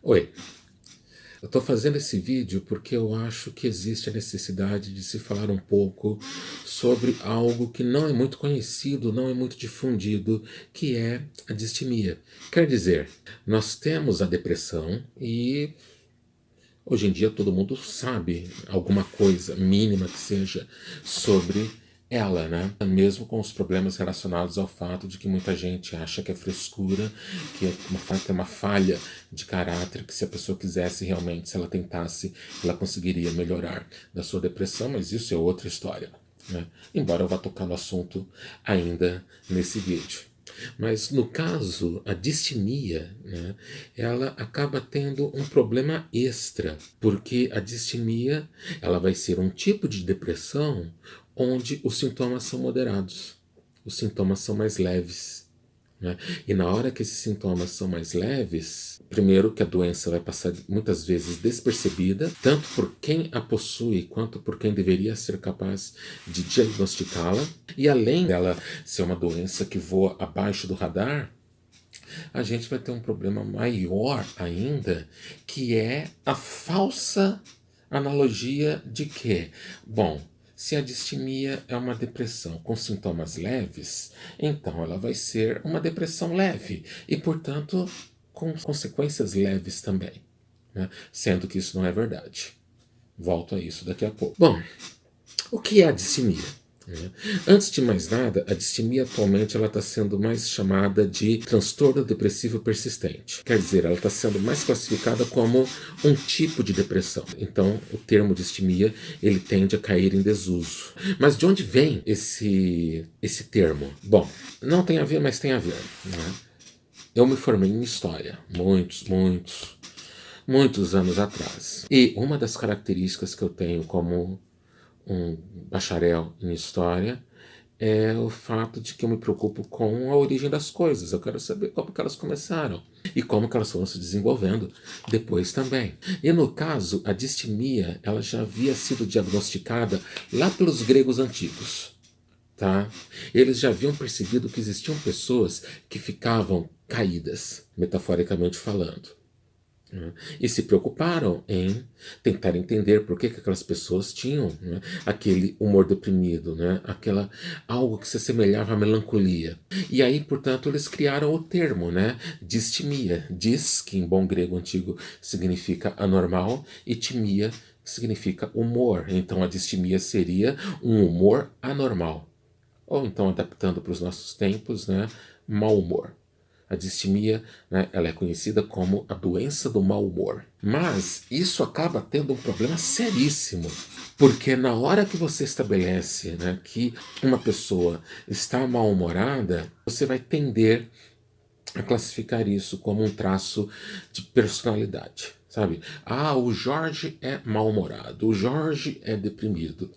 Oi, eu estou fazendo esse vídeo porque eu acho que existe a necessidade de se falar um pouco sobre algo que não é muito conhecido, não é muito difundido, que é a distimia. Quer dizer, nós temos a depressão e hoje em dia todo mundo sabe alguma coisa, mínima que seja, sobre ela, né? Mesmo com os problemas relacionados ao fato de que muita gente acha que é frescura, que é uma falha de caráter, que se a pessoa quisesse realmente, se ela tentasse, ela conseguiria melhorar da sua depressão, mas isso é outra história, né? Embora eu vá tocar no assunto ainda nesse vídeo. Mas no caso, a distimia, né, ela acaba tendo um problema extra, porque a distimia ela vai ser um tipo de depressão onde os sintomas são moderados, os sintomas são mais leves, né? E na hora que esses sintomas são mais leves, primeiro que a doença vai passar muitas vezes despercebida, tanto por quem a possui quanto por quem deveria ser capaz de diagnosticá-la. E além dela ser uma doença que voa abaixo do radar, a gente vai ter um problema maior ainda, que é a falsa analogia de que, bom, se a distimia é uma depressão com sintomas leves, então ela vai ser uma depressão leve e, portanto, com consequências leves também, né? Sendo que isso não é verdade. Volto a isso daqui a pouco. Bom, o que é a distimia? Antes de mais nada, a distimia atualmente ela está sendo mais chamada de transtorno depressivo persistente. Quer dizer, ela está sendo mais classificada como um tipo de depressão. Então, o termo distimia ele tende a cair em desuso. Mas de onde vem esse termo? Bom, não tem a ver, mas tem a ver, né? Eu me formei em história, muitos anos atrás. E uma das características que eu tenho como um bacharel em história é o fato de que eu me preocupo com a origem das coisas. Eu quero saber como que elas começaram e como que elas foram se desenvolvendo depois também. E no caso, a distimia ela já havia sido diagnosticada lá pelos gregos antigos. Tá? Eles já haviam percebido que existiam pessoas que ficavam caídas, metaforicamente falando, né? E se preocuparam em tentar entender por que aquelas pessoas tinham, né, aquele humor deprimido, né, algo que se assemelhava à melancolia. E aí, portanto, eles criaram o termo, né, distimia. Dis, que em bom grego antigo significa anormal, e timia, que significa humor. Então a distimia seria um humor anormal. Ou então, adaptando para os nossos tempos, né, mau humor. A distimia, né, ela é conhecida como a doença do mau humor. Mas isso acaba tendo um problema seríssimo, porque na hora que você estabelece, né, que uma pessoa está mal-humorada, você vai tender a classificar isso como um traço de personalidade, sabe? Ah, o Jorge é mal-humorado, o Jorge é deprimido.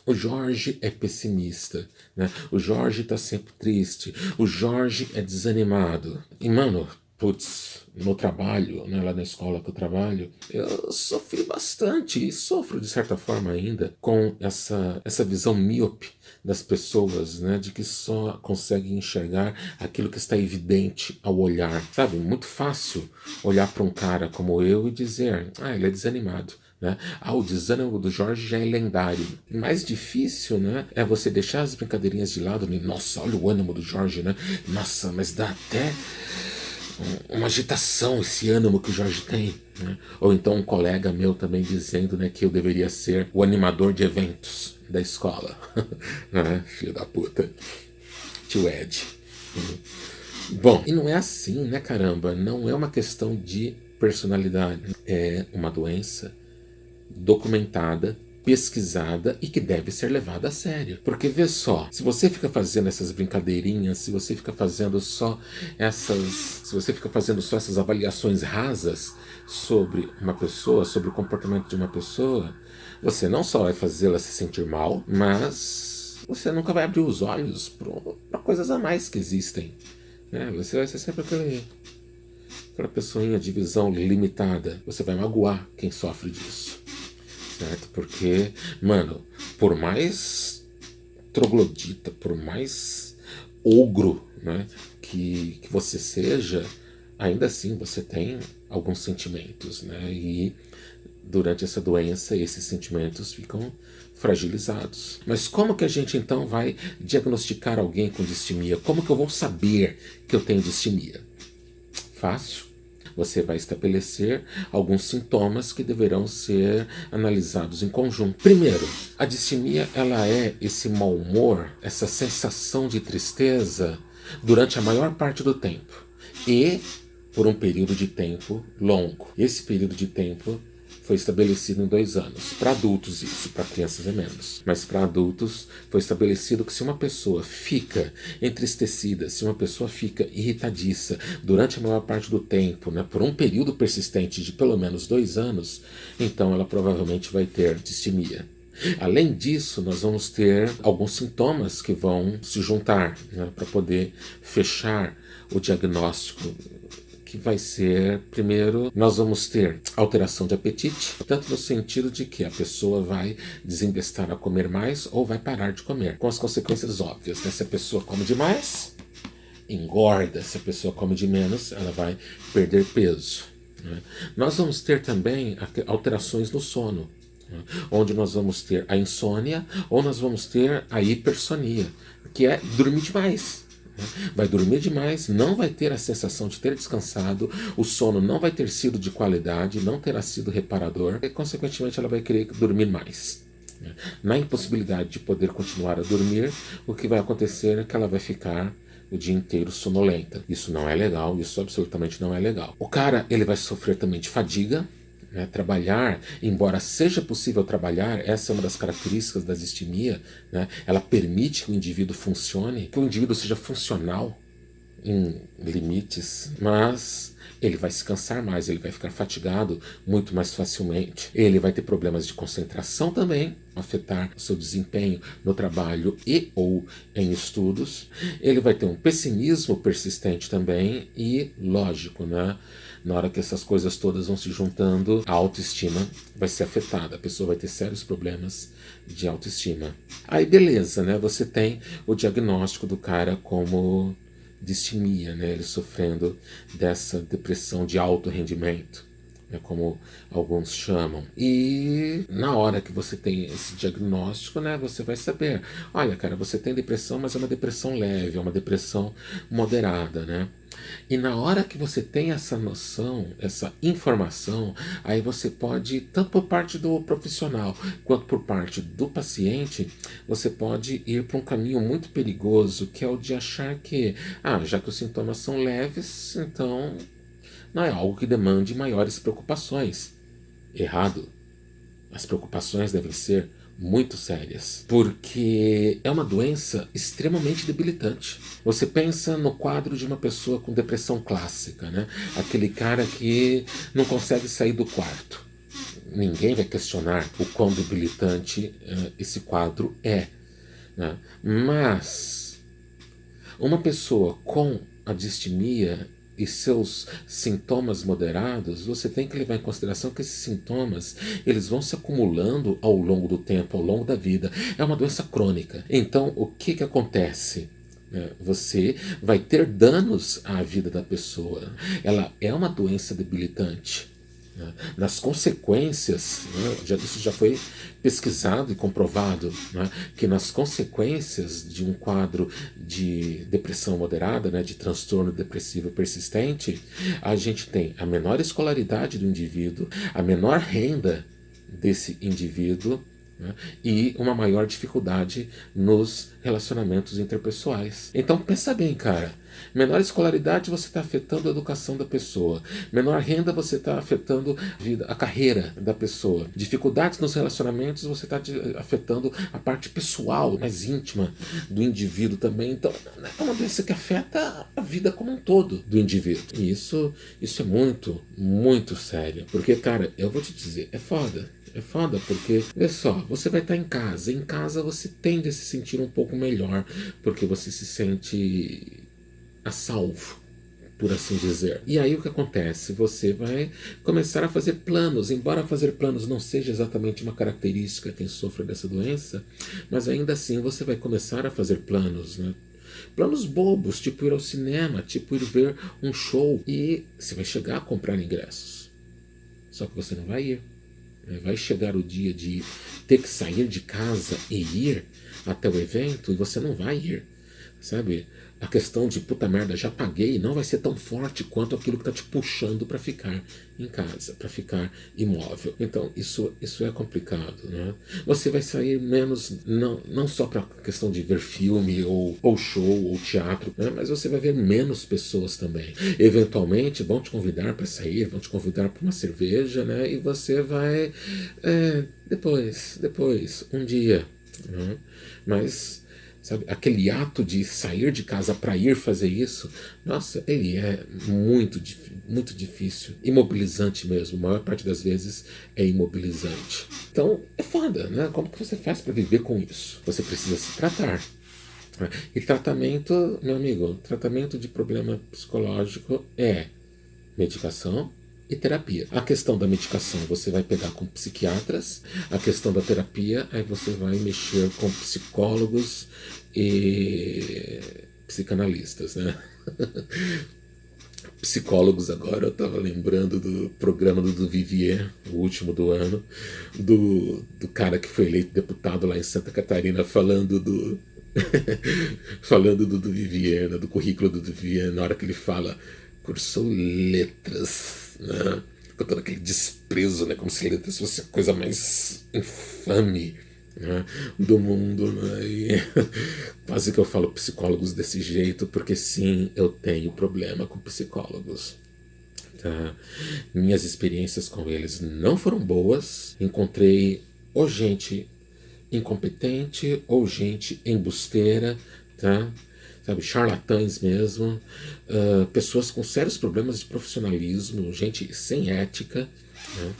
O Jorge é pessimista, né? O Jorge tá sempre triste. O Jorge é desanimado. E, mano, putz, no trabalho, né, lá na escola que eu trabalho, eu sofri bastante e sofro de certa forma ainda com essa visão míope das pessoas, né, de que só conseguem enxergar aquilo que está evidente ao olhar. Sabe, muito fácil olhar para um cara como eu e dizer, ah, ele é desanimado. Né? Ah, o desânimo do Jorge já é lendário. Mais difícil, né, é você deixar as brincadeirinhas de lado. Né? Nossa, olha o ânimo do Jorge, né? Nossa, mas dá até uma agitação esse ânimo que o Jorge tem. Né? Ou então um colega meu também dizendo, né, que eu deveria ser o animador de eventos da escola. Né? Filho da puta. Tio Ed. Bom, e não é assim, né, caramba? Não é uma questão de personalidade. É uma doença documentada, pesquisada e que deve ser levada a sério. Porque vê só, se você fica fazendo essas brincadeirinhas, se você fica fazendo só essas avaliações rasas sobre uma pessoa, sobre o comportamento de uma pessoa, você não só vai fazê-la se sentir mal, mas você nunca vai abrir os olhos para coisas a mais que existem, né? Você vai ser sempre aquela pessoinha de visão limitada. Você vai magoar quem sofre disso. Certo? Porque, mano, por mais troglodita, por mais ogro, né, que você seja, ainda assim você tem alguns sentimentos, né? E durante essa doença esses sentimentos ficam fragilizados. Mas como que a gente então vai diagnosticar alguém com distimia? Como que eu vou saber que eu tenho distimia? Fácil. Você vai estabelecer alguns sintomas que deverão ser analisados em conjunto. Primeiro, a distimia ela é esse mau humor, essa sensação de tristeza durante a maior parte do tempo e por um período de tempo longo. Esse período de tempo foi estabelecido em 2 anos. Para adultos isso, para crianças é menos. Mas para adultos foi estabelecido que se uma pessoa fica entristecida, se uma pessoa fica irritadiça durante a maior parte do tempo, né, por um período persistente de pelo menos 2 anos, então ela provavelmente vai ter distimia. Além disso, nós vamos ter alguns sintomas que vão se juntar, né, para poder fechar o diagnóstico, que vai ser, primeiro, nós vamos ter alteração de apetite, tanto no sentido de que a pessoa vai desembestar a comer mais ou vai parar de comer, com as consequências óbvias, né? Se a pessoa come demais, engorda; se a pessoa come de menos, ela vai perder peso, né? Nós vamos ter também alterações no sono, né? Onde nós vamos ter a insônia ou nós vamos ter a hipersonia, que é dormir demais. Vai dormir demais, não vai ter a sensação de ter descansado, o sono não vai ter sido de qualidade, não terá sido reparador e, consequentemente, ela vai querer dormir mais. Na impossibilidade de poder continuar a dormir, o que vai acontecer é que ela vai ficar o dia inteiro sonolenta. Isso não é legal, isso absolutamente não é legal. O cara, ele vai sofrer também de fadiga, né? Trabalhar, embora seja possível trabalhar, essa é uma das características da distimia, né? Ela permite que o indivíduo funcione, que o indivíduo seja funcional em limites, mas ele vai se cansar mais, ele vai ficar fatigado muito mais facilmente. Ele vai ter problemas de concentração também, afetar o seu desempenho no trabalho e ou em estudos. Ele vai ter um pessimismo persistente também e, lógico, né? Na hora que essas coisas todas vão se juntando, a autoestima vai ser afetada. A pessoa vai ter sérios problemas de autoestima. Aí beleza, né? Você tem o diagnóstico do cara como distimia, né? Ele sofrendo dessa depressão de alto rendimento, né? Como alguns chamam. E na hora que você tem esse diagnóstico, né? Você vai saber, olha, cara, você tem depressão, mas é uma depressão leve, é uma depressão moderada, né? E na hora que você tem essa noção, essa informação, aí você pode, tanto por parte do profissional quanto por parte do paciente, você pode ir para um caminho muito perigoso, que é o de achar que, já que os sintomas são leves, então não é algo que demande maiores preocupações. Errado. As preocupações devem ser muito sérias, porque é uma doença extremamente debilitante. Você pensa no quadro de uma pessoa com depressão clássica, né? Aquele cara que não consegue sair do quarto. Ninguém vai questionar o quão debilitante esse quadro é, né? Mas uma pessoa com a distimia e seus sintomas moderados, você tem que levar em consideração que esses sintomas, eles vão se acumulando ao longo do tempo, ao longo da vida. É uma doença crônica. Então, o que acontece? Você vai ter danos à vida da pessoa. Ela é uma doença debilitante. Nas consequências, né, isso já foi pesquisado e comprovado, né, que nas consequências de um quadro de depressão moderada, né, de transtorno depressivo persistente, a gente tem a menor escolaridade do indivíduo, a menor renda desse indivíduo, né, e uma maior dificuldade nos relacionamentos interpessoais. Então pensa bem, cara. Menor escolaridade, você está afetando a educação da pessoa. Menor renda, você está afetando a carreira da pessoa. Dificuldades nos relacionamentos, você está afetando a parte pessoal, mais íntima do indivíduo também. Então, é uma doença que afeta a vida como um todo do indivíduo. E isso é muito, muito sério. Porque, cara, eu vou te dizer, é foda. É foda porque, vê só, você vai estar em casa. Em casa você tende a se sentir um pouco melhor, porque você se sente a salvo, por assim dizer. E aí o que acontece? Você vai começar a fazer planos, embora fazer planos não seja exatamente uma característica de quem sofre dessa doença, mas ainda assim você vai começar a fazer planos, né? Planos bobos, tipo ir ao cinema, tipo ir ver um show. E você vai chegar a comprar ingressos. Só que você não vai ir. Vai chegar o dia de ter que sair de casa e ir até o evento e você não vai ir, sabe? A questão de puta merda, já paguei, não vai ser tão forte quanto aquilo que tá te puxando para ficar em casa, para ficar imóvel. Então isso é complicado, né? Você vai sair menos, não só para questão de ver filme ou show ou teatro, né? Mas você vai ver menos pessoas também. Eventualmente vão te convidar para sair, vão te convidar para uma cerveja, né? E você vai depois, um dia, né? Mas sabe, aquele ato de sair de casa para ir fazer isso, nossa, ele é muito difícil, imobilizante mesmo, a maior parte das vezes é imobilizante. Então é foda, né? Como que você faz para viver com isso? Você precisa se tratar. E tratamento, meu amigo, tratamento de problema psicológico é medicação e terapia. A questão da medicação você vai pegar com psiquiatras, a questão da terapia aí você vai mexer com psicólogos e psicanalistas, né? Psicólogos agora, eu estava lembrando do programa do Vivier, o último do ano, do cara que foi eleito deputado lá em Santa Catarina falando falando do Vivier, né, do currículo do Vivier, na hora que ele fala cursou letras, né? Com todo aquele desprezo, né? Como se letras fosse a coisa mais infame, né, do mundo, né? E quase que eu falo psicólogos desse jeito, porque sim, eu tenho problema com psicólogos. Tá? Minhas experiências com eles não foram boas. Encontrei ou gente incompetente ou gente embusteira, tá? Sabe, charlatães mesmo, pessoas com sérios problemas de profissionalismo, gente sem ética, né?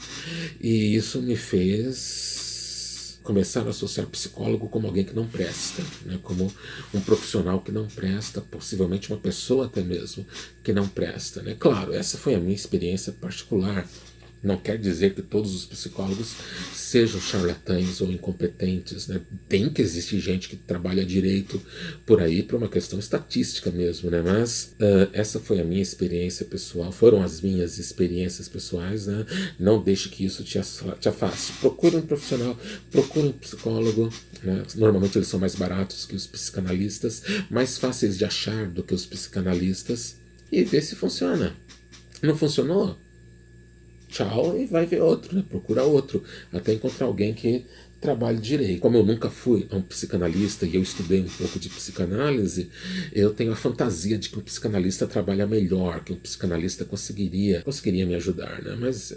E isso me fez começar a associar psicólogo como alguém que não presta, né? Como um profissional que não presta, possivelmente uma pessoa até mesmo que não presta, né? Claro, essa foi a minha experiência particular. Não quer dizer que todos os psicólogos sejam charlatães ou incompetentes, né? Tem que existir gente que trabalha direito por aí por uma questão estatística mesmo, né? Mas essa foi a minha experiência pessoal, foram as minhas experiências pessoais, né? Não deixe que isso te afaste. Procure um profissional, procure um psicólogo, né? Normalmente eles são mais baratos que os psicanalistas, mais fáceis de achar do que os psicanalistas, e vê se funciona. Não funcionou? Tchau, e vai ver outro, né? Procura outro, até encontrar alguém que trabalhe direito. Como eu nunca fui a um psicanalista e eu estudei um pouco de psicanálise, eu tenho a fantasia de que um psicanalista trabalha melhor, que um psicanalista conseguiria me ajudar, né? Mas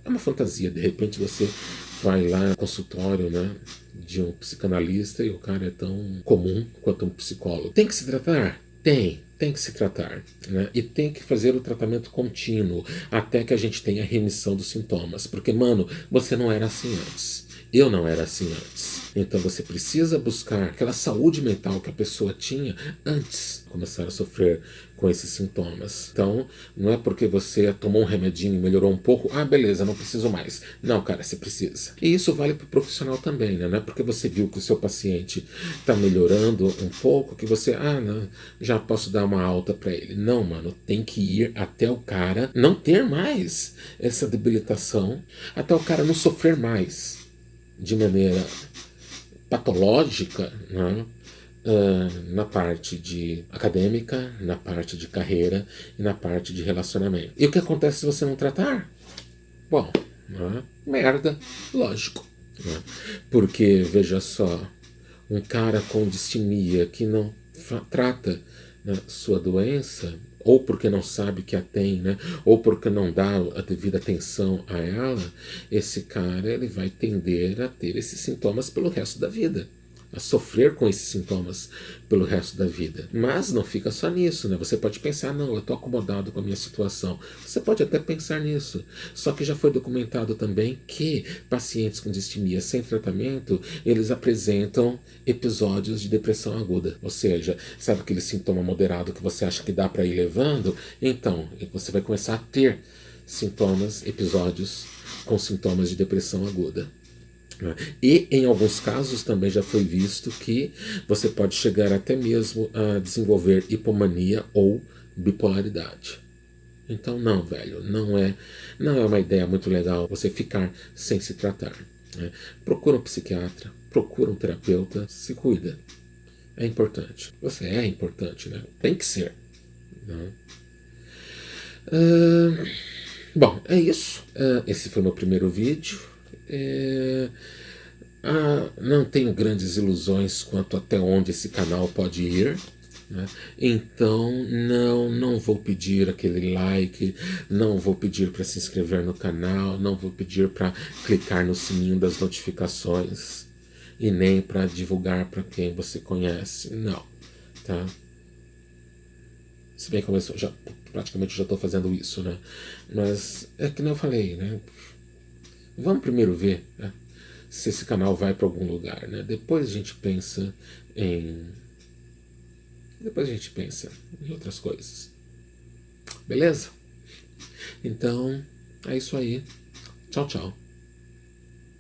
é uma fantasia. De repente você vai lá no consultório, né, de um psicanalista e o cara é tão comum quanto um psicólogo. Tem que se tratar? Tem que se tratar, né? E tem que fazer o tratamento contínuo até que a gente tenha remissão dos sintomas. Porque, mano, você não era assim antes. Eu não era assim antes. Então você precisa buscar aquela saúde mental que a pessoa tinha antes de começar a sofrer com esses sintomas. Então, não é porque você tomou um remedinho e melhorou um pouco, beleza, não preciso mais. Não, cara, você precisa. E isso vale para o profissional também, né? Não é porque você viu que o seu paciente está melhorando um pouco que você, não, já posso dar uma alta para ele. Não, mano, tem que ir até o cara não ter mais essa debilitação, até o cara não sofrer mais de maneira patológica, né? Na parte de acadêmica, na parte de carreira e na parte de relacionamento. E o que acontece se você não tratar? Bom, né? Merda, lógico. Né? Porque, veja só, um cara com distimia que não trata, né, sua doença, ou porque não sabe que a tem, né, ou porque não dá a devida atenção a ela, esse cara ele vai tender a ter esses sintomas pelo resto da vida, a sofrer com esses sintomas pelo resto da vida. Mas não fica só nisso, né? Você pode pensar, não, eu estou acomodado com a minha situação. Você pode até pensar nisso. Só que já foi documentado também que pacientes com distimia sem tratamento, eles apresentam episódios de depressão aguda. Ou seja, sabe aquele sintoma moderado que você acha que dá para ir levando? Então, você vai começar a ter episódios com sintomas de depressão aguda. né? E em alguns casos também já foi visto que você pode chegar até mesmo a desenvolver hipomania ou bipolaridade. Então não, velho, não é uma ideia muito legal você ficar sem se tratar, né? Procura um psiquiatra, procura um terapeuta, se cuida. É importante. Você é importante, né? Tem que ser, né? Ah, bom, é isso. Esse foi meu primeiro vídeo. É, não tenho grandes ilusões quanto até onde esse canal pode ir, né? Então não vou pedir aquele like, não vou pedir para se inscrever no canal, não vou pedir para clicar no sininho das notificações e nem para divulgar para quem você conhece, não, tá? Se bem que eu já, praticamente já estou fazendo isso, né? Mas é que nem eu falei, né? Vamos primeiro ver, né, se esse canal vai para algum lugar, né? Depois a gente pensa em. Depois a gente pensa em outras coisas. Beleza? Então, é isso aí. Tchau, tchau.